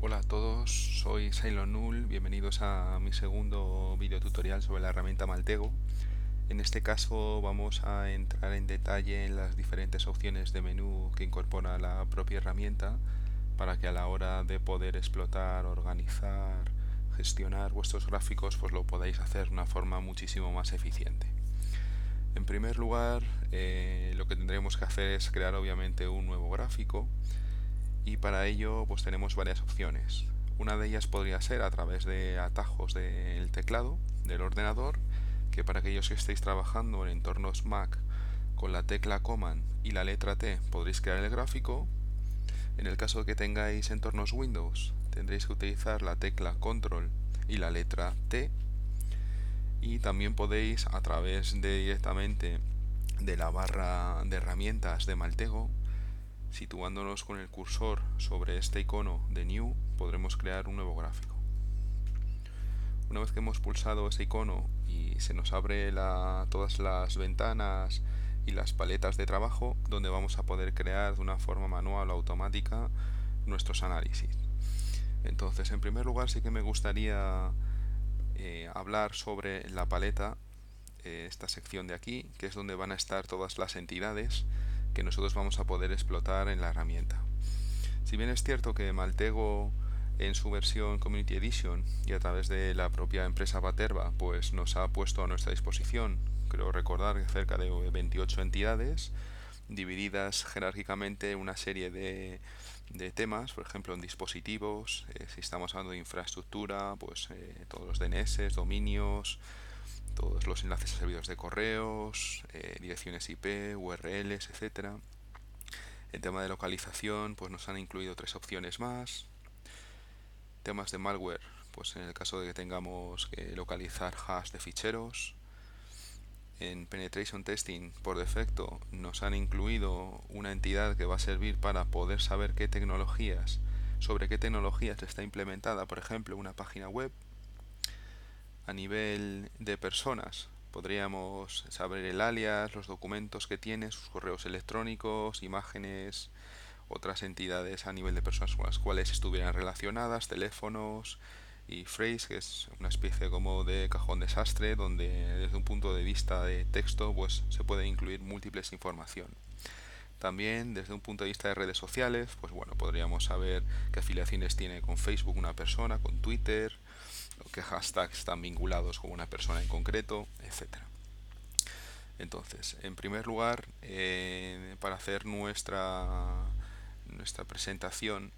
Hola a todos, soy Sailor Null, bienvenidos a mi segundo video tutorial sobre la herramienta Maltego. En este caso vamos a entrar en detalle en las diferentes opciones de menú que incorpora la propia herramienta para que a la hora de poder explotar, organizar, gestionar vuestros gráficos pues lo podáis hacer de una forma muchísimo más eficiente. En primer lugar, lo que tendremos que hacer es crear obviamente un nuevo gráfico y para ello pues tenemos varias opciones. Una de ellas podría ser a través de atajos del teclado del ordenador, que para aquellos que estéis trabajando en entornos Mac con la tecla Command y la letra T podréis crear el gráfico. En el caso de que tengáis entornos Windows tendréis que utilizar la tecla Control y la letra T, y también podéis a través de directamente de la barra de herramientas de Maltego, situándonos con el cursor sobre este icono de New, podremos crear un nuevo gráfico. Una vez que hemos pulsado ese icono y se nos abre todas las ventanas y las paletas de trabajo, donde vamos a poder crear de una forma manual o automática nuestros análisis. Entonces, en primer lugar, sí que me gustaría hablar sobre la paleta, esta sección de aquí, que es donde van a estar todas las entidades que nosotros vamos a poder explotar en la herramienta. Si bien es cierto que Maltego en su versión Community Edition y a través de la propia empresa Paterba pues nos ha puesto a nuestra disposición, creo recordar que cerca de 28 entidades divididas jerárquicamente en una serie de temas, por ejemplo en dispositivos, si estamos hablando de infraestructura, pues todos los DNS, dominios, todos los enlaces a servidores de correos, direcciones IP, URLs, etcétera. En tema de localización, pues nos han incluido 3 opciones más. Temas de malware, pues en el caso de que tengamos que localizar hash de ficheros. En Penetration Testing, por defecto, nos han incluido una entidad que va a servir para poder saber sobre qué tecnologías está implementada, por ejemplo, una página web. A nivel de personas, podríamos saber el alias, los documentos que tiene, sus correos electrónicos, imágenes, otras entidades a nivel de personas con las cuales estuvieran relacionadas, teléfonos y phrase, que es una especie como de cajón desastre donde desde un punto de vista de texto pues se puede incluir múltiples información. También desde un punto de vista de redes sociales, pues bueno, podríamos saber qué afiliaciones tiene con Facebook una persona, con Twitter, o qué hashtags están vinculados con una persona en concreto, etcétera. Entonces, en primer lugar, para hacer nuestra presentación,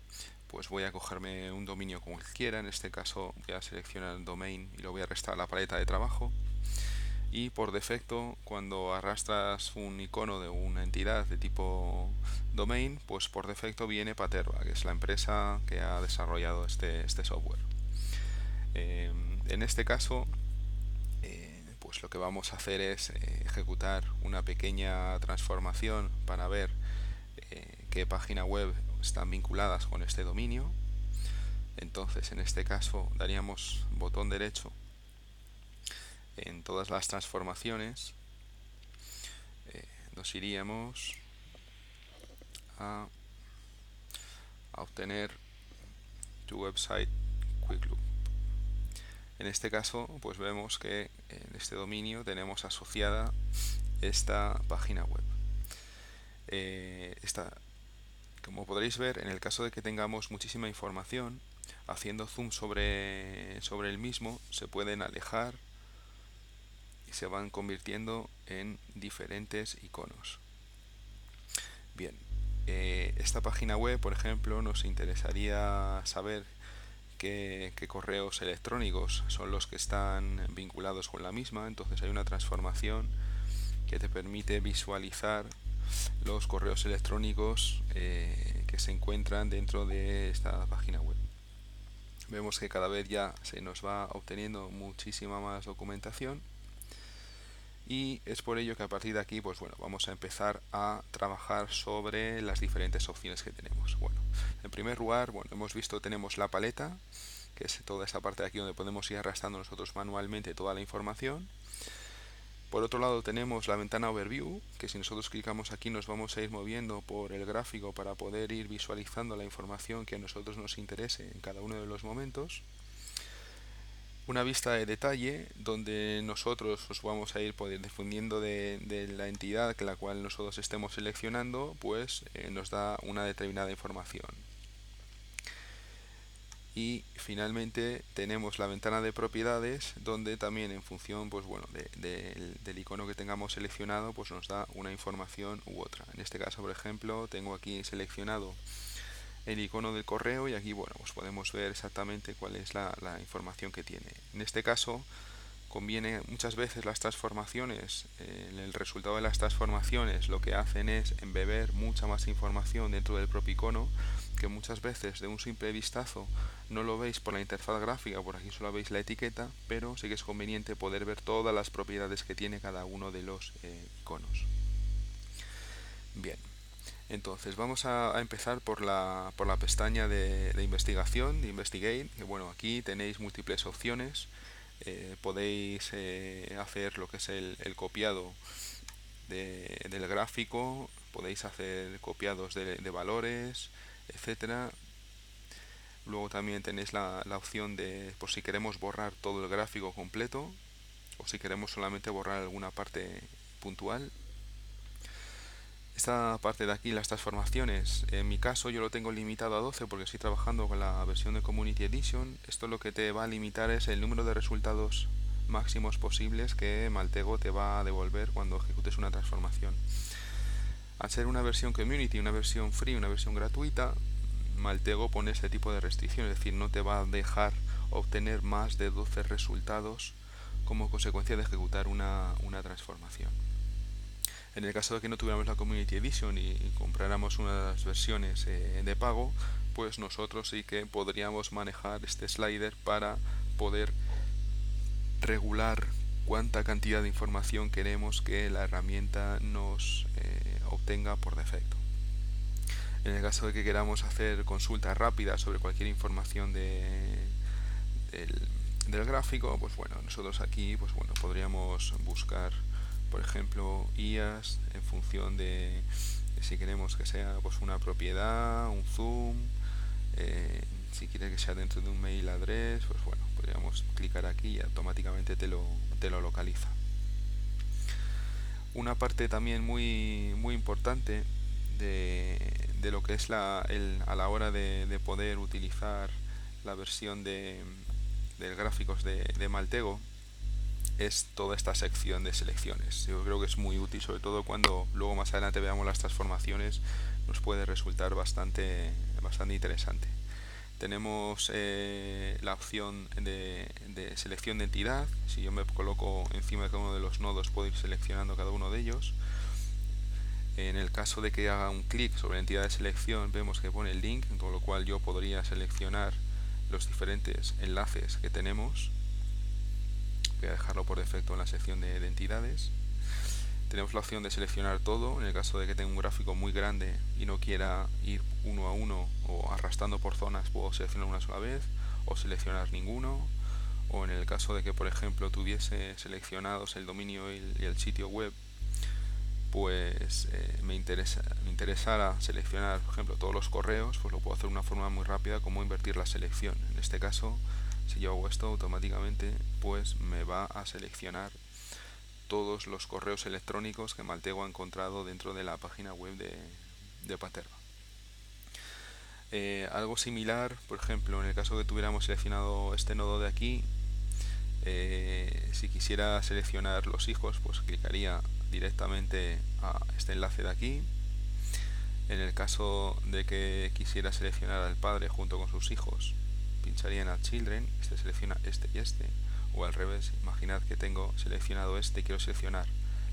pues voy a cogerme un dominio cualquiera. En este caso voy a seleccionar el domain y lo voy a arrastrar a la paleta de trabajo. Y por defecto, cuando arrastras un icono de una entidad de tipo domain, pues por defecto viene Paterba, que es la empresa que ha desarrollado este software. En este caso, pues lo que vamos a hacer es ejecutar una pequeña transformación para ver qué página web están vinculadas con este dominio. Entonces, en este caso, daríamos botón derecho en todas las transformaciones. Nos iríamos a obtener tu website Quick Look. En este caso, pues vemos que en este dominio tenemos asociada esta página web. Como podréis ver, en el caso de que tengamos muchísima información, haciendo zoom sobre el mismo, se pueden alejar y se van convirtiendo en diferentes iconos. Bien, esta página web, por ejemplo, nos interesaría saber qué correos electrónicos son los que están vinculados con la misma. Entonces hay una transformación que te permite visualizar los correos electrónicos que se encuentran dentro de esta página web. Vemos que cada vez ya se nos va obteniendo muchísima más documentación, y es por ello que a partir de aquí pues bueno, vamos a empezar a trabajar sobre las diferentes opciones que tenemos. Bueno, en primer lugar, bueno, hemos visto, tenemos la paleta, que es toda esa parte de aquí donde podemos ir arrastrando nosotros manualmente toda la información. Por otro lado tenemos la ventana Overview, que si nosotros clicamos aquí nos vamos a ir moviendo por el gráfico para poder ir visualizando la información que a nosotros nos interese en cada uno de los momentos. Una vista de detalle donde nosotros pues, vamos a ir dependiendo de la entidad que la cual nosotros estemos seleccionando, pues nos da una determinada información. Y finalmente tenemos la ventana de propiedades, donde también en función pues bueno del icono que tengamos seleccionado, pues nos da una información u otra. En este caso, por ejemplo, tengo aquí seleccionado el icono del correo y aquí bueno pues podemos ver exactamente cuál es la información que tiene. En este caso conviene muchas veces las transformaciones, el resultado de las transformaciones lo que hacen es embeber mucha más información dentro del propio icono, que muchas veces de un simple vistazo no lo veis por la interfaz gráfica, por aquí solo veis la etiqueta, pero sí que es conveniente poder ver todas las propiedades que tiene cada uno de los iconos. Bien, entonces vamos a empezar por la pestaña de investigación, de Investigate, que bueno, aquí tenéis múltiples opciones. Podéis hacer lo que es el copiado del gráfico, podéis hacer copiados de valores, etcétera. Luego también tenéis la opción de, por si queremos borrar todo el gráfico completo o si queremos solamente borrar alguna parte puntual. Esta parte de aquí, las transformaciones, en mi caso yo lo tengo limitado a 12 porque estoy trabajando con la versión de Community Edition. Esto lo que te va a limitar es el número de resultados máximos posibles que Maltego te va a devolver cuando ejecutes una transformación. Al ser una versión Community, una versión free, una versión gratuita, Maltego pone este tipo de restricción, es decir, no te va a dejar obtener más de 12 resultados como consecuencia de ejecutar una transformación. En el caso de que no tuviéramos la Community Edition y compráramos unas versiones de pago, pues nosotros sí que podríamos manejar este slider para poder regular cuánta cantidad de información queremos que la herramienta nos obtenga por defecto. En el caso de que queramos hacer consultas rápidas sobre cualquier información del gráfico, pues bueno, nosotros aquí pues bueno, podríamos buscar, por ejemplo, IAS en función de si queremos que sea pues una propiedad, un zoom, si quiere que sea dentro de un mail address, pues bueno, podríamos clicar aquí y automáticamente te lo localiza. Una parte también muy importante de lo que es a la hora de poder utilizar la versión de gráficos de Maltego es toda esta sección de selecciones. Yo creo que es muy útil, sobre todo cuando luego más adelante veamos las transformaciones, nos puede resultar bastante interesante. Tenemos la opción de selección de entidad. Si yo me coloco encima de cada uno de los nodos, puedo ir seleccionando cada uno de ellos. En el caso de que haga un clic sobre la entidad de selección, vemos que pone el link, con lo cual yo podría seleccionar los diferentes enlaces que tenemos. Voy a dejarlo por defecto en la sección de entidades. Tenemos la opción de seleccionar todo. En el caso de que tenga un gráfico muy grande y no quiera ir uno a uno o arrastrando por zonas, puedo seleccionar una sola vez o seleccionar ninguno. O en el caso de que, por ejemplo, tuviese seleccionados el dominio y el sitio web, pues me interesara seleccionar, por ejemplo, todos los correos, pues lo puedo hacer de una forma muy rápida, como invertir la selección. En este caso, si yo hago esto automáticamente, pues me va a seleccionar todos los correos electrónicos que Maltego ha encontrado dentro de la página web de Paterba. Algo similar, por ejemplo, en el caso que tuviéramos seleccionado este nodo de aquí, si quisiera seleccionar los hijos, pues clicaría directamente a este enlace de aquí. En el caso de que quisiera seleccionar al padre junto con sus hijos, pincharía en Add Children, este selecciona este y este, o al revés, imaginad que tengo seleccionado este y quiero seleccionar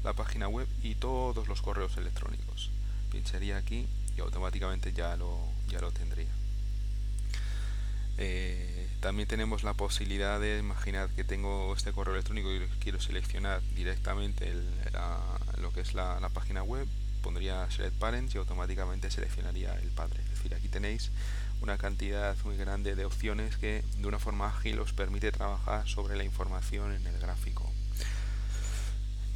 la página web y todos los correos electrónicos. Pincharía aquí y automáticamente ya lo tendría. También tenemos la posibilidad de imaginar que tengo este correo electrónico y quiero seleccionar directamente lo que es la página web, pondría Select Parents y automáticamente seleccionaría el padre. Es decir, aquí tenéis una cantidad muy grande de opciones que de una forma ágil os permite trabajar sobre la información en el gráfico.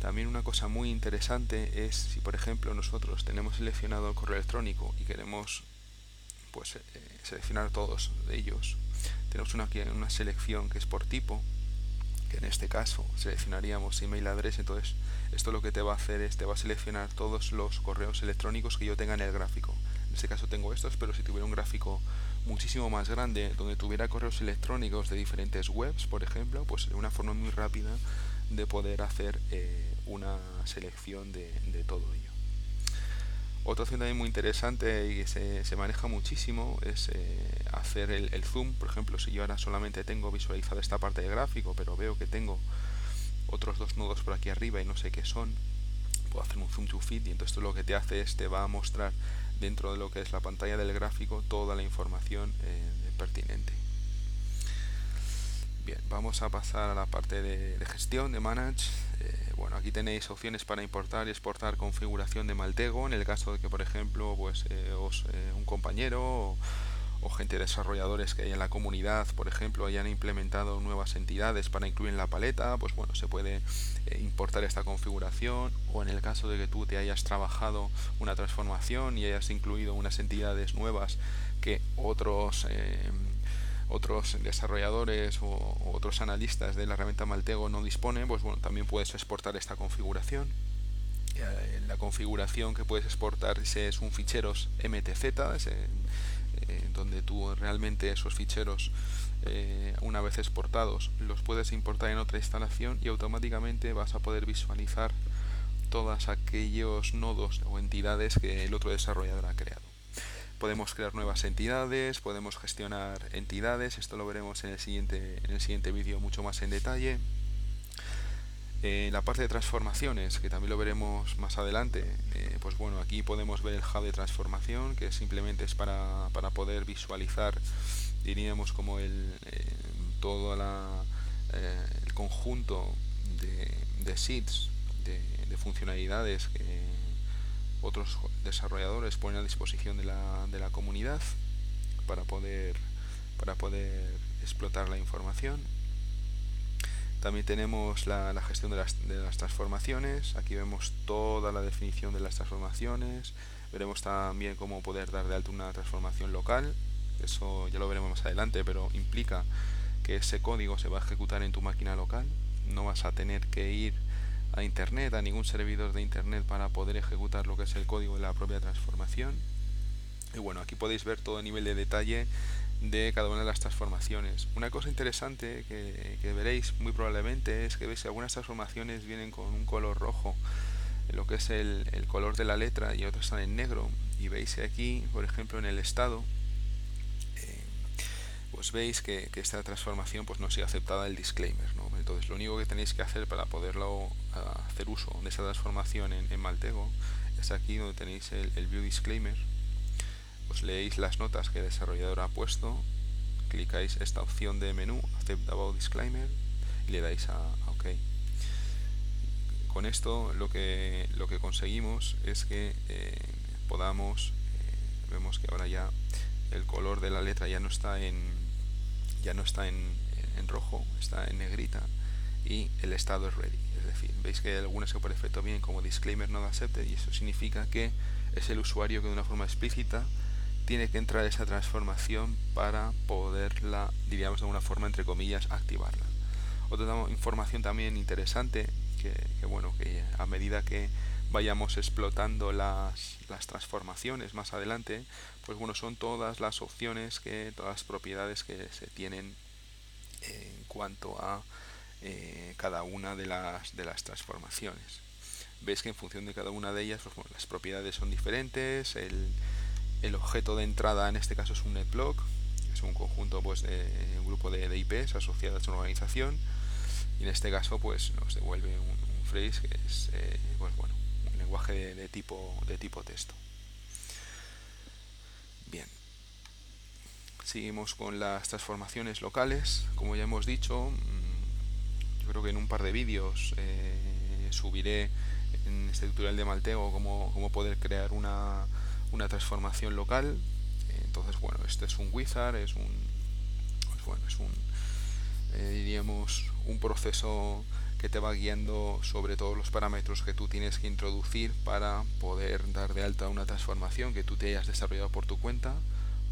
También una cosa muy interesante es si por ejemplo nosotros tenemos seleccionado el correo electrónico y queremos pues seleccionar todos de ellos. Tenemos una selección que es por tipo, que en este caso seleccionaríamos email address. Entonces esto lo que te va a hacer es te va a seleccionar todos los correos electrónicos que yo tenga en el gráfico. En este caso tengo estos, pero si tuviera un gráfico muchísimo más grande donde tuviera correos electrónicos de diferentes webs, por ejemplo, pues una forma muy rápida de poder hacer una selección de todo ello. Otra opción también muy interesante y que se maneja muchísimo es hacer el zoom. Por ejemplo, si yo ahora solamente tengo visualizada esta parte de gráfico, pero veo que tengo otros dos nodos por aquí arriba y no sé qué son, puedo hacer un zoom to fit, y entonces esto lo que te hace es te va a mostrar dentro de lo que es la pantalla del gráfico toda la información pertinente. Bien, vamos a pasar a la parte de gestión, de manage. Bueno, aquí tenéis opciones para importar y exportar configuración de Maltego en el caso de que, por ejemplo, pues un compañero o gente de desarrolladores que hay en la comunidad, por ejemplo, hayan implementado nuevas entidades para incluir en la paleta, pues bueno, se puede importar esta configuración. O en el caso de que tú te hayas trabajado una transformación y hayas incluido unas entidades nuevas que otros desarrolladores o otros analistas de la herramienta Maltego no disponen, pues bueno, también puedes exportar esta configuración. La configuración que puedes exportar es un ficheros MTZ, donde tú realmente esos ficheros, una vez exportados, los puedes importar en otra instalación y automáticamente vas a poder visualizar todos aquellos nodos o entidades que el otro desarrollador ha creado. Podemos crear nuevas entidades, podemos gestionar entidades, esto lo veremos en el siguiente vídeo mucho más en detalle. La parte de transformaciones, que también lo veremos más adelante, pues bueno, aquí podemos ver el hub de transformación, que simplemente es para poder visualizar, diríamos, como todo el conjunto de seeds, de funcionalidades que otros desarrolladores ponen a disposición de la comunidad para poder explotar la información. También tenemos la gestión de las transformaciones. Aquí vemos toda la definición de las transformaciones. Veremos también cómo poder dar de alta una transformación local. Eso ya lo veremos más adelante, pero implica que ese código se va a ejecutar en tu máquina local. No vas a tener que ir a internet, a ningún servidor de internet, para poder ejecutar lo que es el código de la propia transformación. Y bueno, aquí podéis ver todo el nivel de detalle de cada una de las transformaciones. Una cosa interesante que veréis muy probablemente es que veis que algunas transformaciones vienen con un color rojo, lo que es el color de la letra, y otras están en negro. Y veis que aquí, por ejemplo, en el estado, pues veis que esta transformación pues no ha sido aceptada el disclaimer, ¿no? Entonces lo único que tenéis que hacer para poderlo hacer uso de esta transformación en Maltego es aquí donde tenéis el view disclaimer. Os leéis las notas que el desarrollador ha puesto, clicáis esta opción de menú, Accept About Disclaimer, y le dais a OK. Con esto lo que conseguimos es que podamos, vemos que ahora ya el color de la letra ya no está en rojo, está en negrita, y el estado es ready. Es decir, veis que algunas se por defecto bien como disclaimer not accepted, y eso significa que es el usuario que de una forma explícita tiene que entrar esa transformación para poderla, diríamos de alguna forma, entre comillas, activarla. Otra información también interesante, que bueno, que a medida que vayamos explotando las transformaciones más adelante, pues bueno, son todas las opciones, todas las propiedades que se tienen en cuanto a cada una de las transformaciones. Veis que en función de cada una de ellas, pues bueno, las propiedades son diferentes. El objeto de entrada en este caso es un netblock, es un conjunto, pues, de un grupo de IPs asociadas a una organización, y en este caso pues nos devuelve un phrase que es pues bueno, un lenguaje de tipo texto. Bien, seguimos con las transformaciones locales. Como ya hemos dicho, yo creo que en un par de vídeos subiré en este tutorial de Maltego cómo poder crear una transformación local. Entonces bueno, este es un wizard, es un diríamos un proceso que te va guiando sobre todos los parámetros que tú tienes que introducir para poder dar de alta una transformación que tú te hayas desarrollado por tu cuenta,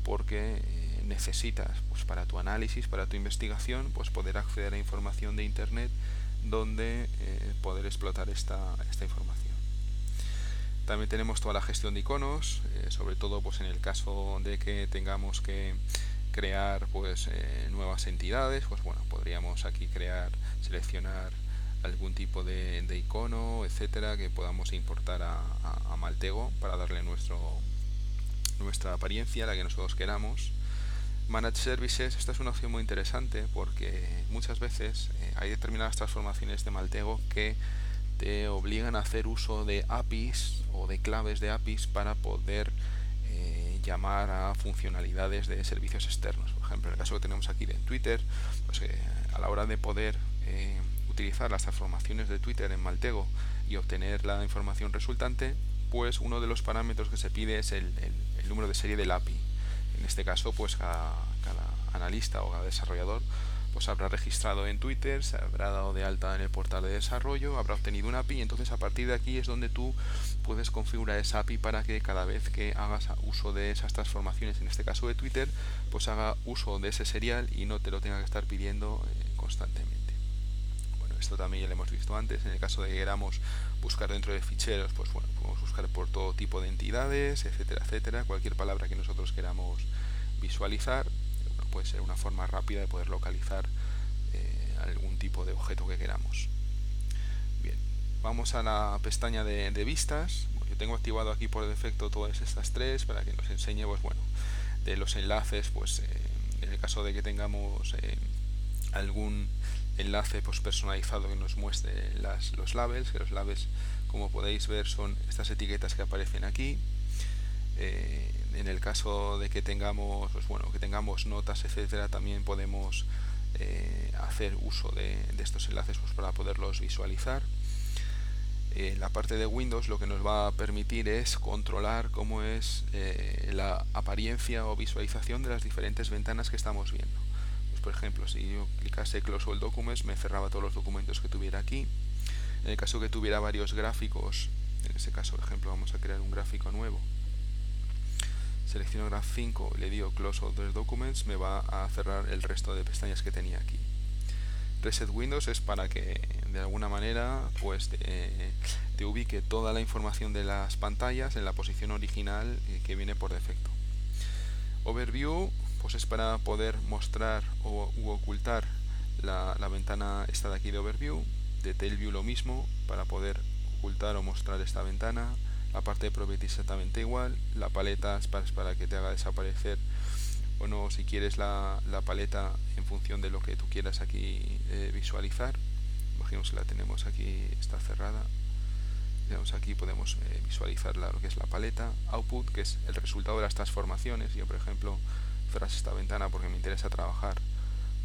porque necesitas, pues, para tu análisis, para tu investigación, pues poder acceder a información de internet donde poder explotar esta información. También tenemos toda la gestión de iconos, sobre todo pues en el caso de que tengamos que crear pues nuevas entidades, pues bueno, podríamos aquí seleccionar algún tipo de icono, etcétera, que podamos importar a Maltego para darle nuestra apariencia, la que nosotros queramos. Manage Services, esta es una opción muy interesante porque muchas veces hay determinadas transformaciones de Maltego que te obligan a hacer uso de APIs o de claves de APIs para poder llamar a funcionalidades de servicios externos. Por ejemplo, en el caso que tenemos aquí de Twitter, pues a la hora de poder utilizar las transformaciones de Twitter en Maltego y obtener la información resultante, pues uno de los parámetros que se pide es el número de serie del API. En este caso, pues cada analista o cada desarrollador pues habrá registrado en Twitter, se habrá dado de alta en el portal de desarrollo, habrá obtenido una API, y entonces a partir de aquí es donde tú puedes configurar esa API para que cada vez que hagas uso de esas transformaciones, en este caso de Twitter, pues haga uso de ese serial y no te lo tenga que estar pidiendo constantemente. Bueno, esto también ya lo hemos visto antes. En el caso de que queramos buscar dentro de ficheros, pues bueno, podemos buscar por todo tipo de entidades, etcétera, etcétera, cualquier palabra que nosotros queramos visualizar. Puede ser una forma rápida de poder localizar algún tipo de objeto que queramos. Bien, vamos a la pestaña de vistas. Bueno, yo tengo activado aquí por defecto todas estas tres para que nos enseñe, pues bueno, de los enlaces, pues en el caso de que tengamos algún enlace pues personalizado que nos muestre los labels, que los labels, como podéis ver, son estas etiquetas que aparecen aquí. En el caso de que tengamos, pues bueno, que tengamos notas, etcétera, también podemos hacer uso de estos enlaces pues para poderlos visualizar. La parte de Windows lo que nos va a permitir es controlar cómo es la apariencia o visualización de las diferentes ventanas que estamos viendo. Pues, por ejemplo, si yo clicase Close All Documents, me cerraba todos los documentos que tuviera aquí. En el caso que tuviera varios gráficos, en ese caso, por ejemplo, vamos a crear un gráfico nuevo. Selecciono Graph 5 y le digo Close All Documents, me va a cerrar el resto de pestañas que tenía aquí. Reset Windows es para que de alguna manera pues te ubique toda la información de las pantallas en la posición original que viene por defecto. Overview pues es para poder mostrar u ocultar la ventana esta de aquí de Overview. Detail View lo mismo, para poder ocultar o mostrar esta ventana. La parte de Properties exactamente igual. La paleta es para que te haga desaparecer o no, si quieres la paleta en función de lo que tú quieras aquí visualizar. Imaginemos que la tenemos aquí, está cerrada. Tenemos aquí, podemos visualizar lo que es la paleta. Output, que es el resultado de las transformaciones. Yo, por ejemplo, cerras esta ventana porque me interesa trabajar.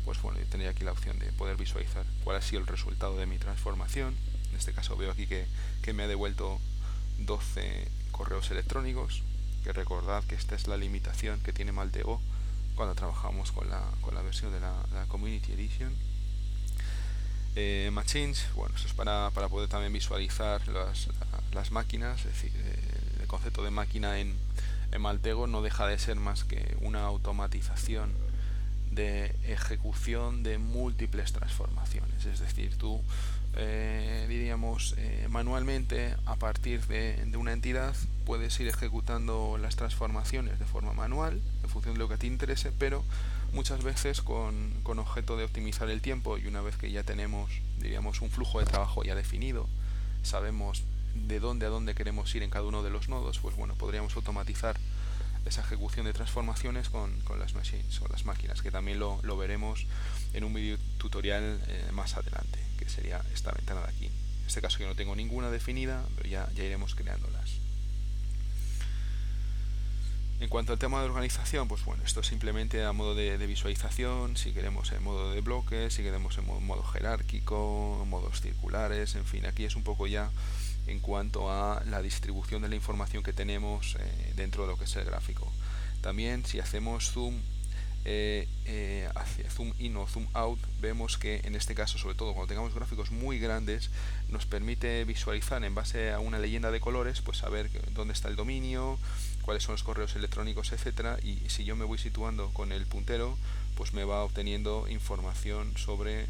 Pues bueno, yo tendría aquí la opción de poder visualizar cuál ha sido el resultado de mi transformación. En este caso veo aquí que me ha devuelto 12 correos electrónicos, que recordad que esta es la limitación que tiene Maltego cuando trabajamos con la versión de la Community Edition. Machines, bueno, esto es para poder también visualizar las máquinas, es decir, el concepto de máquina en Maltego no deja de ser más que una automatización de ejecución de múltiples transformaciones. Es decir, tú diríamos manualmente, a partir de una entidad puedes ir ejecutando las transformaciones de forma manual en función de lo que te interese, pero muchas veces con objeto de optimizar el tiempo, y una vez que ya tenemos, diríamos, un flujo de trabajo ya definido, sabemos de dónde a dónde queremos ir en cada uno de los nodos, pues bueno, podríamos automatizar esa ejecución de transformaciones con las machines o las máquinas, que también lo veremos en un video tutorial más adelante, que sería esta ventana de aquí. En este caso yo no tengo ninguna definida, pero ya iremos creándolas. En cuanto al tema de organización, pues bueno, esto es simplemente a modo de visualización, si queremos en modo de bloques, si queremos en modo jerárquico, modos circulares, en fin, aquí es un poco ya en cuanto a la distribución de la información que tenemos dentro de lo que es el gráfico. También si hacemos zoom hacia zoom in o zoom out, vemos que en este caso, sobre todo cuando tengamos gráficos muy grandes, nos permite visualizar en base a una leyenda de colores, pues saber dónde está el dominio, cuáles son los correos electrónicos, etcétera, y si yo me voy situando con el puntero, pues me va obteniendo información sobre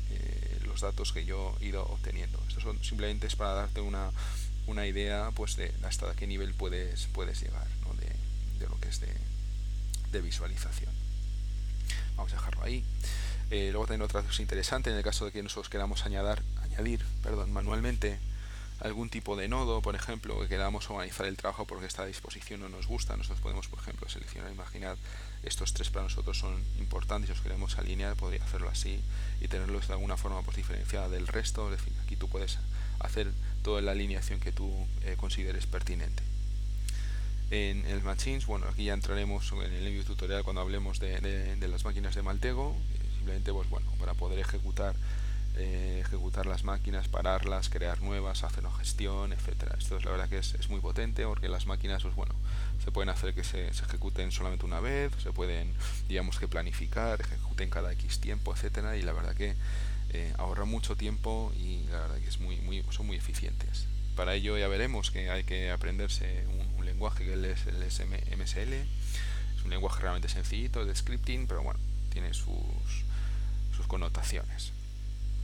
los datos que yo he ido obteniendo. Esto son simplemente es para darte una idea pues de hasta qué nivel puedes llegar, ¿no? de lo que es de visualización. Vamos a dejarlo ahí. Luego también otra cosa interesante, en el caso de que nosotros queramos añadir manualmente algún tipo de nodo, por ejemplo, que queramos organizar el trabajo porque esta disposición no nos gusta, nosotros podemos, por ejemplo, seleccionar, imaginar estos tres para nosotros son importantes y los queremos alinear, podría hacerlo así y tenerlos de alguna forma pues diferenciada del resto. Es decir, aquí tú puedes hacer toda la alineación que tú consideres pertinente. En el Machines, bueno, aquí ya entraremos en el video tutorial cuando hablemos de las máquinas de Maltego, simplemente pues bueno, para poder ejecutar las máquinas, pararlas, crear nuevas, hacer una gestión, etcétera. Esto es la verdad que es muy potente porque las máquinas, pues bueno, se pueden hacer que se ejecuten solamente una vez, se pueden, digamos que planificar, ejecuten cada X tiempo, etcétera, y la verdad que ahorra mucho tiempo y la verdad que son muy eficientes. Para ello ya veremos que hay que aprenderse un lenguaje que es el MSL. Es un lenguaje realmente sencillito de scripting, pero bueno, tiene sus connotaciones.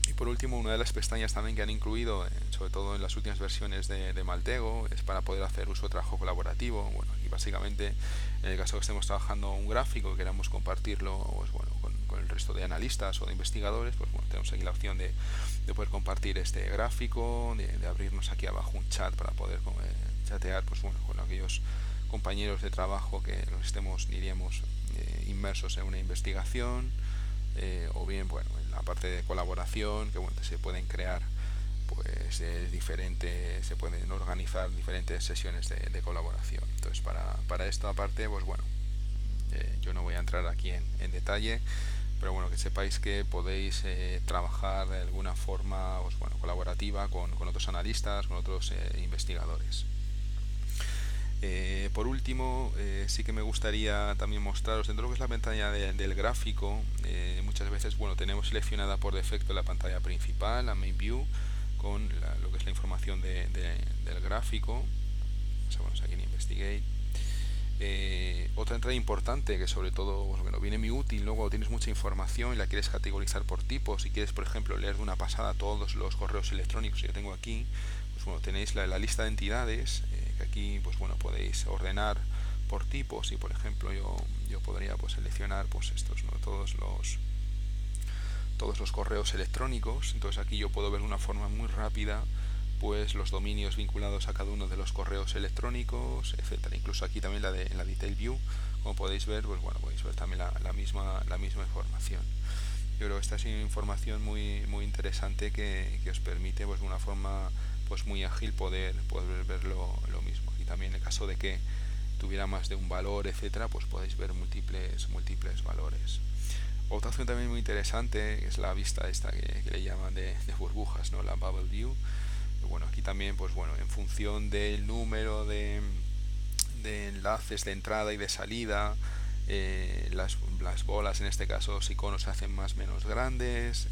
Y por último, una de las pestañas también que han incluido, sobre todo en las últimas versiones de Maltego, es para poder hacer uso de trabajo colaborativo. Bueno, aquí básicamente, en el caso que estemos trabajando un gráfico y queramos compartirlo pues bueno, con el resto de analistas o de investigadores, pues bueno, tenemos aquí la opción de poder compartir este gráfico, de abrirnos aquí abajo un chat para poder chatear pues bueno, con aquellos compañeros de trabajo que nos estemos, diríamos, inmersos en una investigación. O bien bueno en la parte de colaboración que bueno se pueden crear pues se pueden organizar diferentes sesiones de colaboración. Entonces para esto aparte pues bueno yo no voy a entrar aquí en detalle, pero bueno que sepáis que podéis trabajar de alguna forma pues, bueno, colaborativa con otros analistas, con otros investigadores. Por último, sí que me gustaría también mostraros dentro de lo que es la pantalla del gráfico. Muchas veces bueno tenemos seleccionada por defecto la pantalla principal, la main view, con lo que es la información del gráfico. Vamos aquí en Investigate. Otra entrada importante que sobre todo bueno, viene muy útil luego tienes mucha información y la quieres categorizar por tipos. Si quieres por ejemplo leer de una pasada todos los correos electrónicos que yo tengo aquí, pues bueno tenéis la lista de entidades que aquí pues bueno podéis ordenar por tipos y por ejemplo yo podría pues seleccionar pues estos, ¿no? todos los correos electrónicos. Entonces aquí yo puedo ver de una forma muy rápida pues los dominios vinculados a cada uno de los correos electrónicos, etcétera. Incluso aquí también en la detail view, como podéis ver, pues bueno, podéis ver también la misma información. Yo creo que esta es una información muy interesante que os permite pues de una forma pues muy ágil poder ver lo mismo. Y también en el caso de que tuviera más de un valor, etcétera, pues podéis ver múltiples valores. Otra opción también muy interesante es la vista esta que le llaman de burbujas, ¿no? La bubble view. Bueno, aquí también pues bueno en función del número de enlaces de entrada y de salida, las bolas en este caso los iconos se hacen más o menos grandes,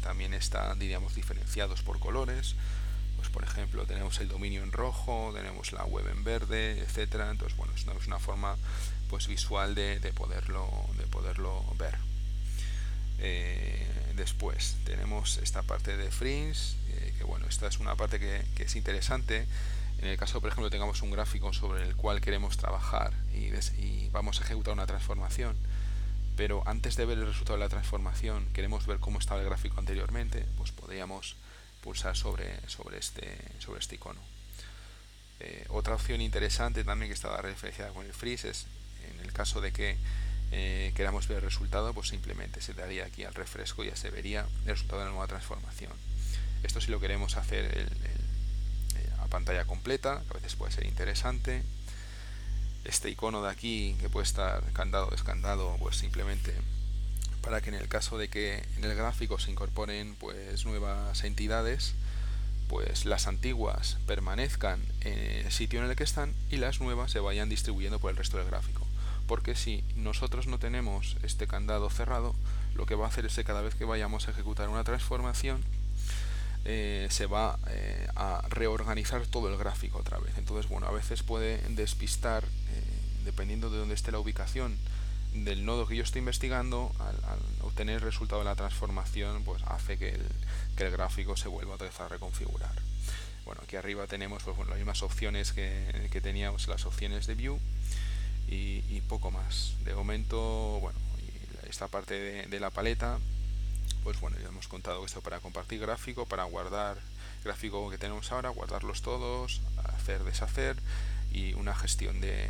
también están diríamos diferenciados por colores. Pues por ejemplo tenemos el dominio en rojo, tenemos la web en verde, etcétera. Entonces bueno es una forma pues visual de poderlo ver. Después tenemos esta parte de Fringe, que bueno, esta es una parte que es interesante. En el caso, por ejemplo, tengamos un gráfico sobre el cual queremos trabajar y vamos a ejecutar una transformación, pero antes de ver el resultado de la transformación queremos ver cómo estaba el gráfico anteriormente, pues podríamos pulsar sobre este icono. Otra opción interesante también que estaba referenciada con el Freeze es en el caso de que queramos ver el resultado, pues simplemente se daría aquí al refresco y ya se vería el resultado de la nueva transformación. Esto si lo queremos hacer a pantalla completa, que a veces puede ser interesante. Este icono de aquí que puede estar candado o descandado, pues simplemente para que en el caso de que en el gráfico se incorporen pues nuevas entidades, pues las antiguas permanezcan en el sitio en el que están y las nuevas se vayan distribuyendo por el resto del gráfico. porque si nosotros no tenemos este candado cerrado, lo que va a hacer es que cada vez que vayamos a ejecutar una transformación, se va a reorganizar todo el gráfico otra vez. Entonces, bueno, a veces puede despistar, dependiendo de dónde esté la ubicación del nodo que yo estoy investigando, al obtener el resultado de la transformación, pues hace que el gráfico se vuelva otra vez a reconfigurar. Bueno, aquí arriba tenemos pues, bueno, las mismas opciones que teníamos, las opciones de View, y poco más. De momento, bueno, esta parte de la paleta, pues bueno, ya hemos contado esto para compartir gráfico, para guardar gráfico que tenemos ahora, guardarlos todos, hacer, deshacer, y una gestión de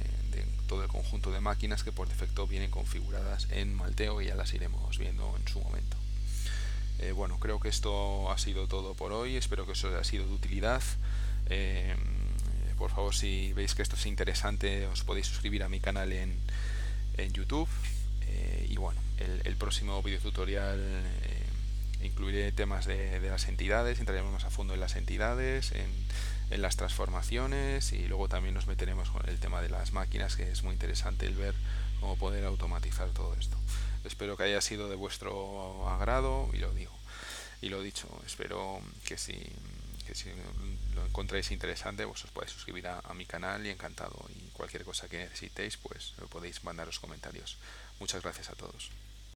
todo el conjunto de máquinas que por defecto vienen configuradas en Malteo, y ya las iremos viendo en su momento. Bueno, creo que esto ha sido todo por hoy, espero que eso haya sido de utilidad. Por favor, si veis que esto es interesante, os podéis suscribir a mi canal en YouTube. Y bueno, el próximo video tutorial incluiré temas de las entidades, entraremos más a fondo en las entidades, en las transformaciones, y luego también nos meteremos con el tema de las máquinas, que es muy interesante el ver cómo poder automatizar todo esto. Espero que haya sido de vuestro agrado, y lo digo. Y lo dicho, espero que si lo encontráis interesante, pues os podéis suscribir a mi canal, y encantado. Y cualquier cosa que necesitéis, pues lo podéis mandar los comentarios. Muchas gracias a todos.